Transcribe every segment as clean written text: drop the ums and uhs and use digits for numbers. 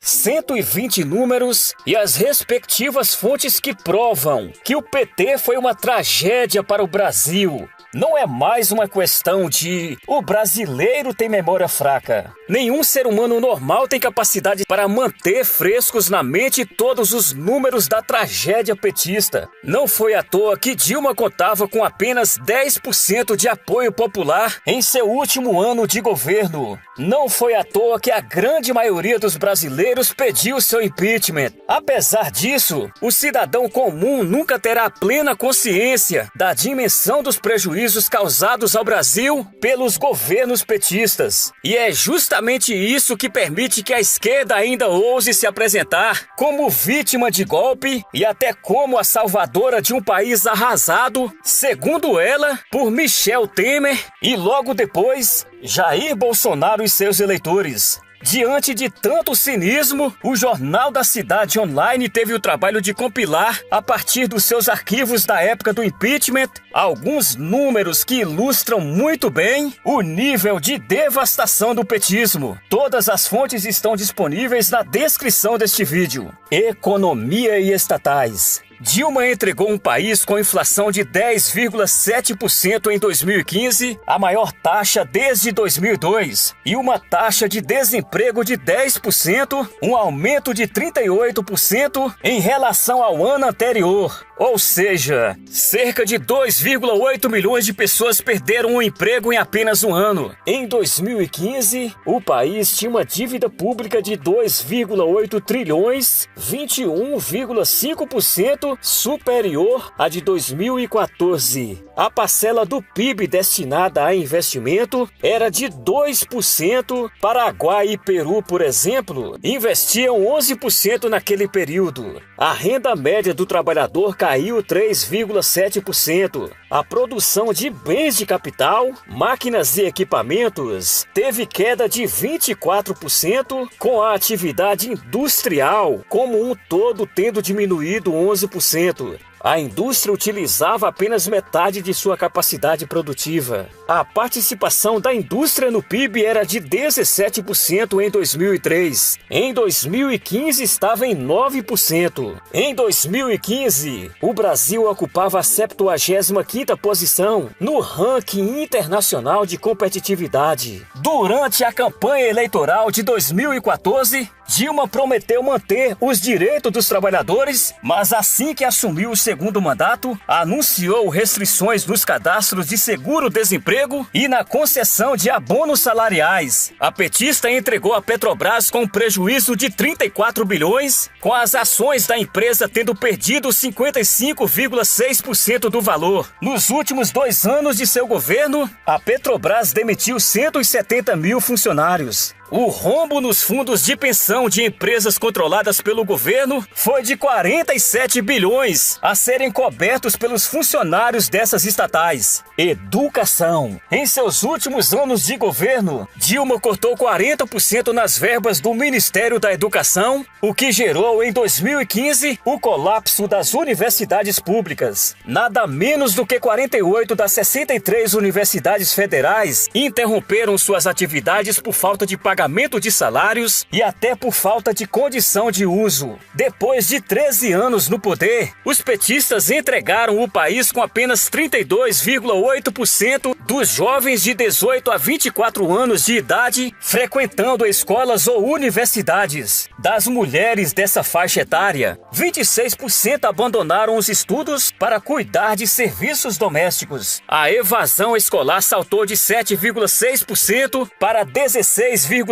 120 números e as respectivas fontes que provam que o PT foi uma tragédia para o Brasil. Não é mais uma questão de o brasileiro tem memória fraca. Nenhum ser humano normal tem capacidade para manter frescos na mente todos os números da tragédia petista. Não foi à toa que Dilma contava com apenas 10% de apoio popular em seu último ano de governo. Não foi à toa que a grande maioria dos brasileiros pediu seu impeachment. Apesar disso, o cidadão comum nunca terá plena consciência da dimensão dos prejuízos causados ao Brasil pelos governos petistas. E é justamente isso que permite que a esquerda ainda ouse se apresentar como vítima de golpe e até como a salvadora de um país arrasado, segundo ela, por Michel Temer e logo depois, Jair Bolsonaro e seus eleitores. Diante de tanto cinismo, o Jornal da Cidade Online teve o trabalho de compilar, a partir dos seus arquivos da época do impeachment, alguns números que ilustram muito bem o nível de devastação do petismo. Todas as fontes estão disponíveis na descrição deste vídeo. Economia e estatais. Dilma entregou um país com inflação de 10,7% em 2015, a maior taxa desde 2002, e uma taxa de desemprego de 10%, um aumento de 38% em relação ao ano anterior. Ou seja, cerca de 2,8 milhões de pessoas perderam o emprego em apenas um ano. Em 2015, o país tinha uma dívida pública de 2,8 trilhões, 21,5% superior à de 2014. A parcela do PIB destinada a investimento era de 2%. Paraguai e Peru, por exemplo, investiam 11% naquele período. A renda média do trabalhador caiu 3,7%. A produção de bens de capital, máquinas e equipamentos teve queda de 24%, com a atividade industrial como um todo tendo diminuído 11%. A indústria utilizava apenas metade de sua capacidade produtiva. A participação da indústria no PIB era de 17% em 2003. Em 2015 estava em 9%. Em 2015, o Brasil ocupava a 75ª posição no ranking internacional de competitividade. Durante a campanha eleitoral de 2014, Dilma prometeu manter os direitos dos trabalhadores, mas assim que assumiu o segundo mandato, anunciou restrições nos cadastros de seguro-desemprego e na concessão de abonos salariais. A petista entregou a Petrobras com um prejuízo de 34 bilhões, com as ações da empresa tendo perdido 55,6% do valor. Nos últimos 2 anos de seu governo, a Petrobras demitiu 170 mil funcionários. O rombo nos fundos de pensão de empresas controladas pelo governo foi de 47 bilhões a serem cobertos pelos funcionários dessas estatais. Educação. Em seus últimos anos de governo, Dilma cortou 40% nas verbas do Ministério da Educação, o que gerou em 2015 o colapso das universidades públicas. Nada menos do que 48 das 63 universidades federais interromperam suas atividades por falta de pagamento de salários e até por falta de condição de uso. Depois de 13 anos no poder, os petistas entregaram o país com apenas 32,8% dos jovens de 18 a 24 anos de idade frequentando escolas ou universidades. Das mulheres dessa faixa etária, 26% abandonaram os estudos para cuidar de serviços domésticos. A evasão escolar saltou de 7,6% para 16,2%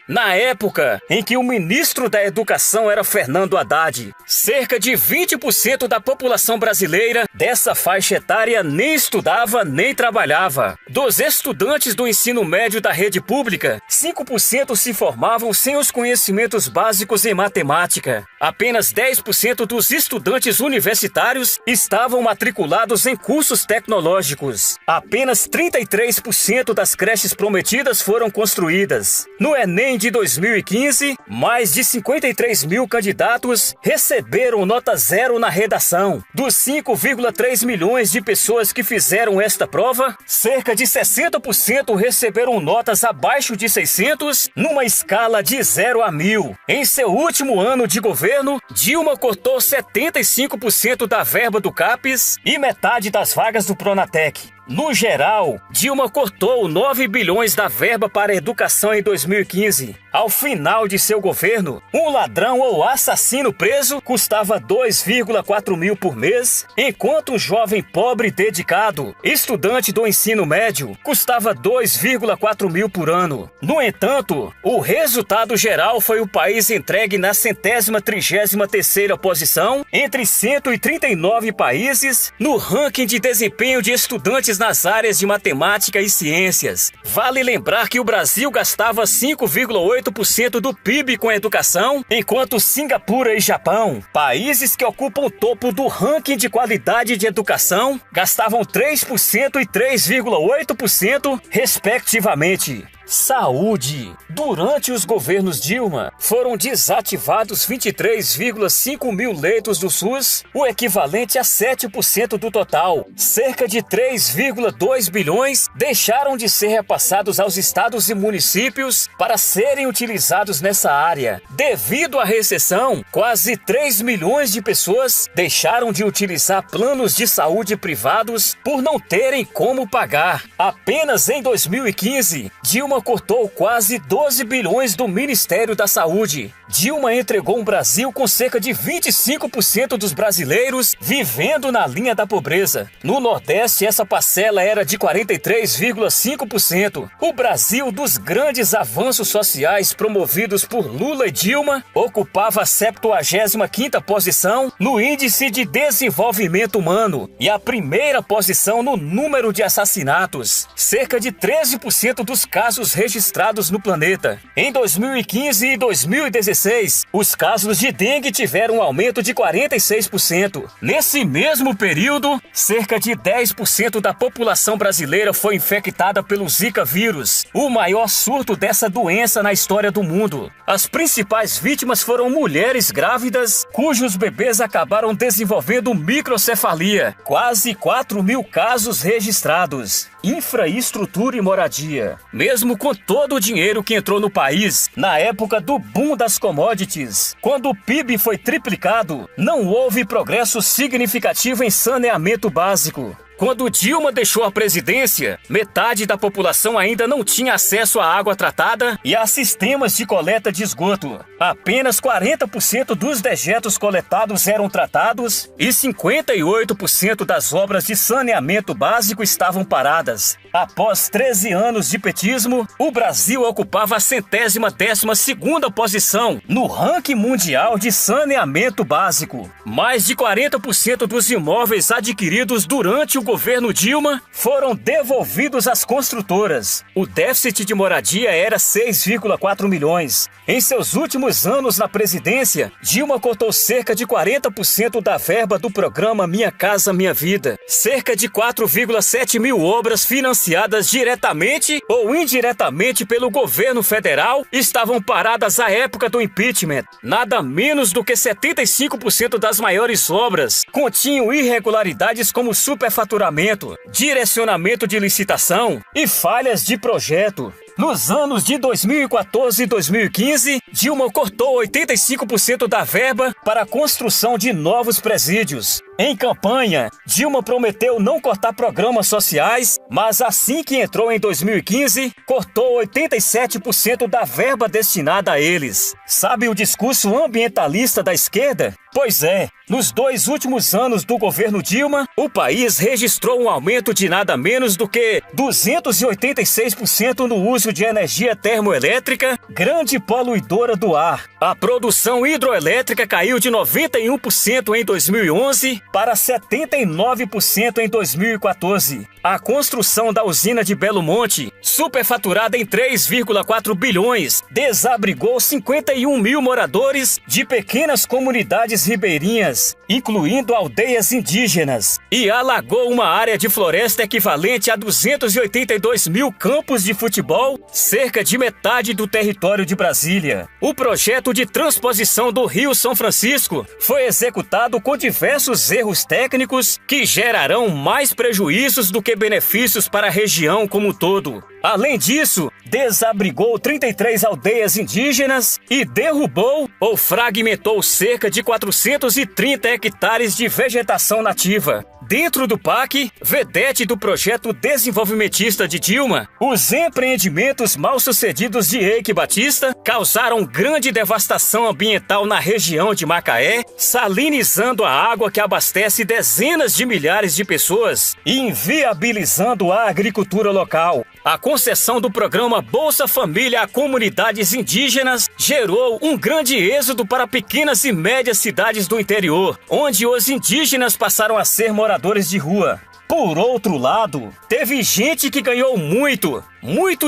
na época em que o ministro da Educação era Fernando Haddad. Cerca de 20% da população brasileira dessa faixa etária nem estudava nem trabalhava. Dos estudantes do ensino médio da rede pública, 5% se formavam sem os conhecimentos básicos em matemática. Apenas 10% dos estudantes universitários estavam matriculados em cursos tecnológicos. Apenas 33% das creches prometidas foram construídas. concorridas. No Enem de 2015, mais de 53 mil candidatos receberam nota 0 na redação. Dos 5,3 milhões de pessoas que fizeram esta prova, cerca de 60% receberam notas abaixo de 600, numa escala de 0 a 1000. Em seu último ano de governo, Dilma cortou 75% da verba do CAPES e metade das vagas do Pronatec. No geral, Dilma cortou 9 bilhões da verba para a educação em 2015. Ao final de seu governo, um ladrão ou assassino preso custava 2,4 mil por mês, enquanto um jovem pobre dedicado, estudante do ensino médio, custava 2,4 mil por ano. No entanto, o resultado geral foi o país entregue na 133ª posição entre 139 países no ranking de desempenho de estudantes nas áreas de matemática e ciências. Vale lembrar que o Brasil gastava 5,8% do PIB com educação, enquanto Singapura e Japão, países que ocupam o topo do ranking de qualidade de educação, gastavam 3% e 3,8%, respectivamente. Saúde. Durante os governos Dilma, foram desativados 23,5 mil leitos do SUS, o equivalente a 7% do total. Cerca de 3,2 bilhões deixaram de ser repassados aos estados e municípios para serem utilizados nessa área. Devido à recessão, quase 3 milhões de pessoas deixaram de utilizar planos de saúde privados por não terem como pagar. Apenas em 2015, Dilma cortou quase 12 bilhões do Ministério da Saúde. Dilma entregou um Brasil com cerca de 25% dos brasileiros vivendo na linha da pobreza. No Nordeste, essa parcela era de 43,5%. O Brasil, dos grandes avanços sociais promovidos por Lula e Dilma, ocupava a 75ª posição no Índice de Desenvolvimento Humano e a primeira posição no número de assassinatos. Cerca de 13% dos casos registrados no planeta. Em 2015 e 2016, os casos de dengue tiveram um aumento de 46%. Nesse mesmo período, cerca de 10% da população brasileira foi infectada pelo Zika vírus, o maior surto dessa doença na história do mundo. As principais vítimas foram mulheres grávidas, cujos bebês acabaram desenvolvendo microcefalia. Quase 4 mil casos registrados. Infraestrutura e moradia. Mesmo com todo o dinheiro que entrou no país, na época do boom das commodities, quando o PIB foi triplicado, não houve progresso significativo em saneamento básico. Quando Dilma deixou a presidência, metade da população ainda não tinha acesso à água tratada e a sistemas de coleta de esgoto. Apenas 40% dos dejetos coletados eram tratados e 58% das obras de saneamento básico estavam paradas. Após 13 anos de petismo, o Brasil ocupava a 112ª posição no ranking mundial de saneamento básico. Mais de 40% dos imóveis adquiridos durante o governo Dilma foram devolvidos às construtoras. O déficit de moradia era 6,4 milhões. Em seus últimos anos na presidência, Dilma cortou cerca de 40% da verba do programa Minha Casa Minha Vida. Cerca de 4,7 mil obras financiadas diretamente ou indiretamente pelo governo federal estavam paradas à época do impeachment. Nada menos do que 75% das maiores obras continham irregularidades como superfaturamento, direcionamento de licitação e falhas de projeto. Nos anos de 2014 e 2015, Dilma cortou 85% da verba para a construção de novos presídios. Em campanha, Dilma prometeu não cortar programas sociais, mas assim que entrou em 2015, cortou 87% da verba destinada a eles. Sabe o discurso ambientalista da esquerda? Pois é, nos 2 últimos anos do governo Dilma, o país registrou um aumento de nada menos do que 286% no uso de energia termoelétrica, grande poluidora do ar. A produção hidroelétrica caiu de 91% em 2011 para 79% em 2014. A construção da usina de Belo Monte, superfaturada em 3,4 bilhões, desabrigou 51 mil moradores de pequenas comunidades ribeirinhas, incluindo aldeias indígenas. e alagou uma área de floresta equivalente a 282 mil campos de futebol, cerca de metade do território de Brasília. O projeto de transposição do Rio São Francisco foi executado com diversos erros técnicos que gerarão mais prejuízos do que benefícios para a região como um todo. Além disso, desabrigou 33 aldeias indígenas e derrubou ou fragmentou cerca de 430 hectares de vegetação nativa. Dentro do PAC, vedete do projeto desenvolvimentista de Dilma, os empreendimentos mal-sucedidos de Eike Batista causaram grande devastação ambiental na região de Macaé, salinizando a água que abastece dezenas de milhares de pessoas e inviabilizando a agricultura local. A concessão do programa Bolsa Família a comunidades indígenas gerou um grande êxodo para pequenas e médias cidades do interior, onde os indígenas passaram a ser moradores de rua. Por outro lado, teve gente que ganhou muito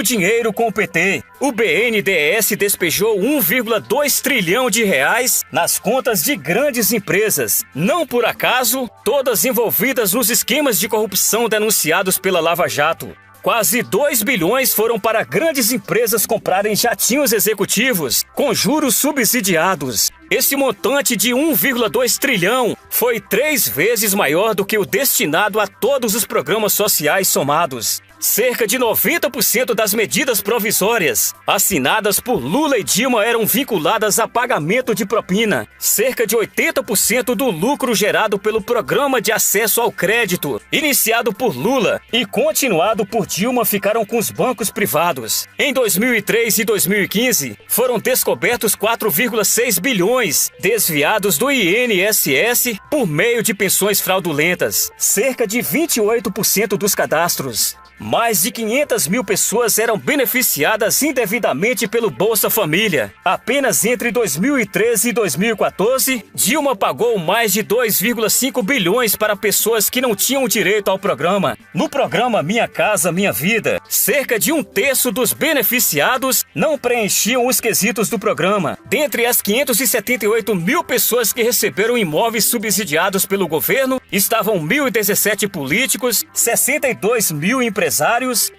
dinheiro com o PT. O BNDES despejou 1,2 trilhão de reais nas contas de grandes empresas, não por acaso, todas envolvidas nos esquemas de corrupção denunciados pela Lava Jato. Quase 2 bilhões foram para grandes empresas comprarem jatinhos executivos com juros subsidiados. Esse montante de 1,2 trilhão foi 3 vezes maior do que o destinado a todos os programas sociais somados. Cerca de 90% das medidas provisórias assinadas por Lula e Dilma eram vinculadas a pagamento de propina. Cerca de 80% do lucro gerado pelo Programa de Acesso ao Crédito, iniciado por Lula e continuado por Dilma, ficaram com os bancos privados. Em 2003 e 2015, foram descobertos 4,6 bilhões desviados do INSS por meio de pensões fraudulentas. Cerca de 28% dos cadastros. Mais de 500 mil pessoas eram beneficiadas indevidamente pelo Bolsa Família. Apenas entre 2013 e 2014, Dilma pagou mais de 2,5 bilhões para pessoas que não tinham direito ao programa. No programa Minha Casa Minha Vida, cerca de 1/3 dos beneficiados não preenchiam os quesitos do programa. Dentre as 578 mil pessoas que receberam imóveis subsidiados pelo governo, estavam 1.017 políticos, 62 mil empresários,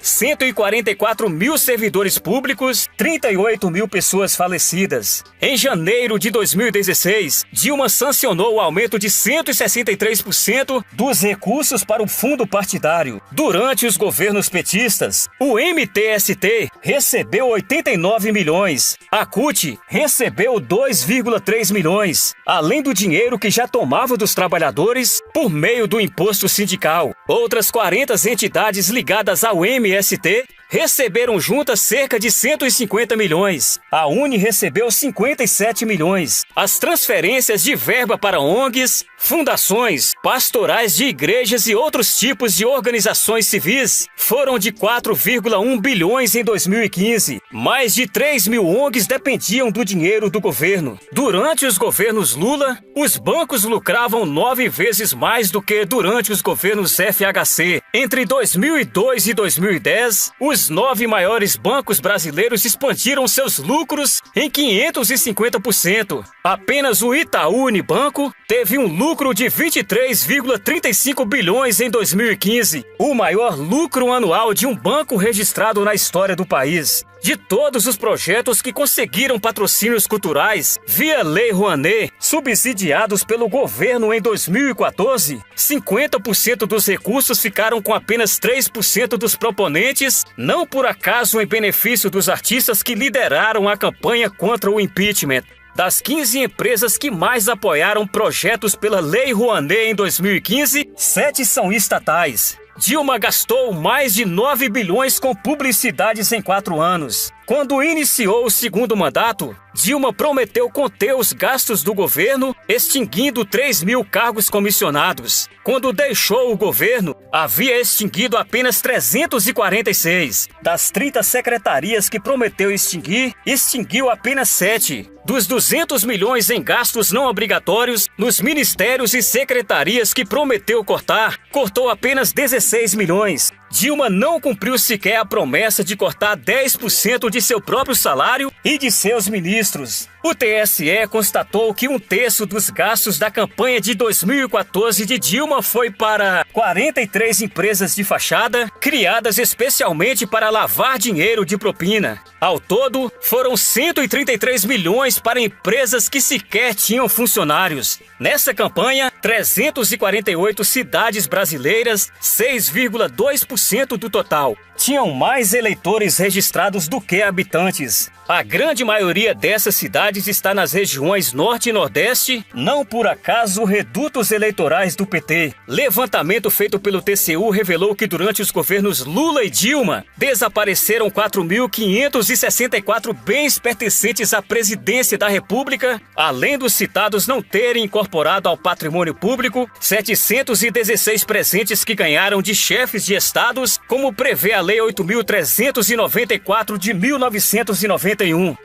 144 mil servidores públicos, 38 mil pessoas falecidas. Em janeiro de 2016, Dilma sancionou o aumento de 163% dos recursos para o fundo partidário. Durante os governos petistas, o MTST recebeu 89 milhões, a CUT recebeu 2,3 milhões, além do dinheiro que já tomava dos trabalhadores por meio do imposto sindical. Outras 40 entidades ligadas ao MST receberam juntas cerca de 150 milhões. A Uni recebeu 57 milhões. As transferências de verba para ONGs, fundações, pastorais de igrejas e outros tipos de organizações civis foram de 4,1 bilhões em 2015. Mais de 3 mil ONGs dependiam do dinheiro do governo. Durante os governos Lula, os bancos lucravam 9 vezes mais do que durante os governos FHC. Entre 2002 e 2010, os 9 maiores bancos brasileiros expandiram seus lucros em 550%. Apenas o Itaú Unibanco teve um lucro de 23,35 bilhões em 2015, o maior lucro anual de um banco registrado na história do país. De todos os projetos que conseguiram patrocínios culturais via Lei Rouanet, subsidiados pelo governo em 2014, 50% dos recursos ficaram com apenas 3% dos proponentes, não por acaso em benefício dos artistas que lideraram a campanha contra o impeachment. Das 15 empresas que mais apoiaram projetos pela Lei Rouanet em 2015, 7 são estatais. Dilma gastou mais de 9 bilhões com publicidades em 4 anos. Quando iniciou o segundo mandato, Dilma prometeu conter os gastos do governo, extinguindo 3 mil cargos comissionados. Quando deixou o governo, havia extinguido apenas 346. Das 30 secretarias que prometeu extinguir, extinguiu apenas 7. Dos 200 milhões em gastos não obrigatórios, nos ministérios e secretarias que prometeu cortar, cortou apenas 16 milhões. Dilma não cumpriu sequer a promessa de cortar 10% de seu próprio salário e de seus ministros. O TSE constatou que 1/3 dos gastos da campanha de 2014 de Dilma foi para 43 empresas de fachada, criadas especialmente para lavar dinheiro de propina. Ao todo, foram 133 milhões para empresas que sequer tinham funcionários. Nessa campanha, 348 cidades brasileiras, 6,2% do total, tinham mais eleitores registrados do que habitantes. A grande maioria dessas cidades está nas regiões Norte e Nordeste, não por acaso redutos eleitorais do PT. Levantamento feito pelo TCU revelou que durante os governos Lula e Dilma, desapareceram 4.564 bens pertencentes à presidência da República, além dos citados não terem incorporado ao patrimônio público 716 presentes que ganharam de chefes de estados, como prevê a Lei 8.394 de 1991.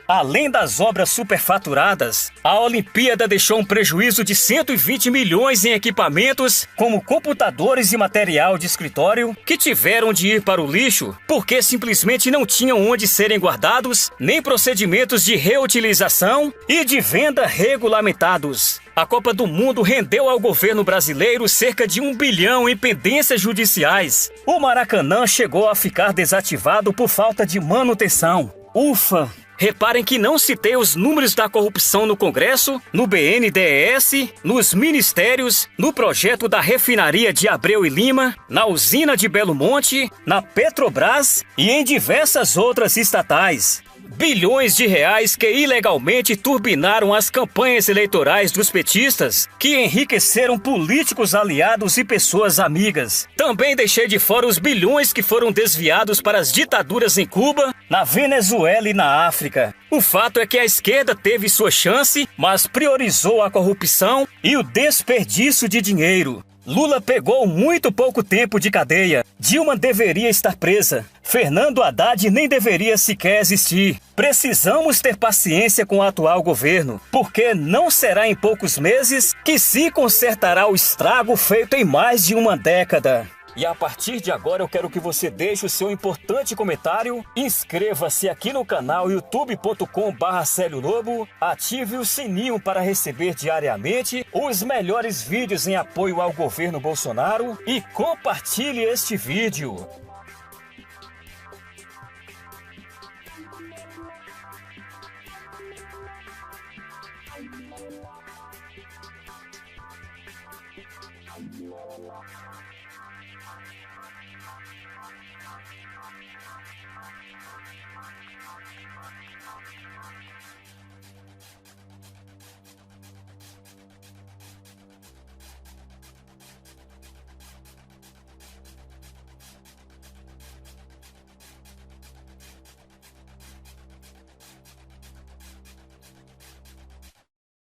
Além das obras superfaturadas, a Olimpíada deixou um prejuízo de 120 milhões em equipamentos, como computadores e material de escritório, que tiveram de ir para o lixo porque simplesmente não tinham onde serem guardados, nem procedimentos de reutilização e de venda regulamentados. A Copa do Mundo rendeu ao governo brasileiro cerca de 1 bilhão em pendências judiciais. O Maracanã chegou a ficar desativado por falta de manutenção. Ufa! Reparem que não citei os números da corrupção no Congresso, no BNDES, nos ministérios, no projeto da refinaria de Abreu e Lima, na usina de Belo Monte, na Petrobras e em diversas outras estatais. Bilhões de reais que ilegalmente turbinaram as campanhas eleitorais dos petistas, que enriqueceram políticos aliados e pessoas amigas. Também deixei de fora os bilhões que foram desviados para as ditaduras em Cuba, na Venezuela e na África. O fato é que a esquerda teve sua chance, mas priorizou a corrupção e o desperdício de dinheiro. Lula pegou muito pouco tempo de cadeia. Dilma deveria estar presa. Fernando Haddad nem deveria sequer existir. Precisamos ter paciência com o atual governo, porque não será em poucos meses que se consertará o estrago feito em mais de uma década. E a partir de agora eu quero que você deixe o seu importante comentário, inscreva-se aqui no canal youtube.com/Célio Lobo, ative o sininho para receber diariamente os melhores vídeos em apoio ao governo Bolsonaro e compartilhe este vídeo.